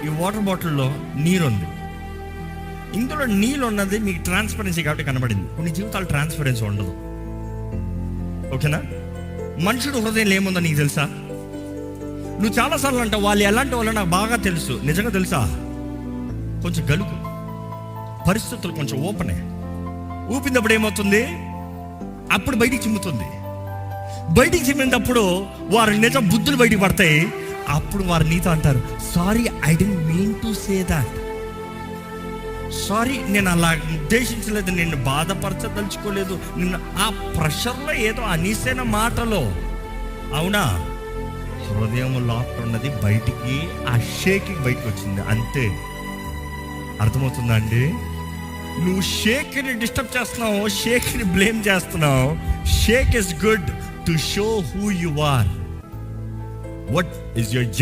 ఈ వాటర్ బాటిల్లో నీరు ఉంది. ఇందులో నీళ్ళు ఉన్నది మీకు ట్రాన్స్పరెన్సీ కాబట్టి కనబడింది. కొన్ని జీవితాలు ట్రాన్స్పరెన్సీ ఉండదు. ఓకేనా? మనుషుడు హృదయంలో ఏముందో నీకు తెలుసా? నువ్వు చాలాసార్లు అంటావు వాళ్ళు ఎలాంటి వాళ్ళు నాకు బాగా తెలుసు. నిజంగా తెలుసా? కొంచెం గలుపు, పరిస్థితులు కొంచెం ఊపినప్పుడు ఏమవుతుంది? అప్పుడు బయటికి చిమ్ముతుంది. బయటికి చిమ్మినప్పుడు వారి నిజ బుద్ధులు బయటికి పడతాయి. అప్పుడు వారు నీతో అంటారు, sorry, I don't mean to say that. Sorry, నేను అలా ఉద్దేశించలేదు, నిన్ను బాధపరచదలుచుకోలేదు, నిన్ను ఆ ప్రెషర్లో ఏదో అనేసిన మాటలో. అవునా? హృదయం లాక్ ఉన్నది బయటికి, ఆ షేకింగ్ బయటికి వచ్చింది అంతే. అర్థమవుతుందా అండి? నువ్వు షేక్ని డిస్టర్బ్ చేస్తున్నావు, షేక్ని బ్లేమ్ చేస్తున్నావు. Shake is good to show who you are. What is your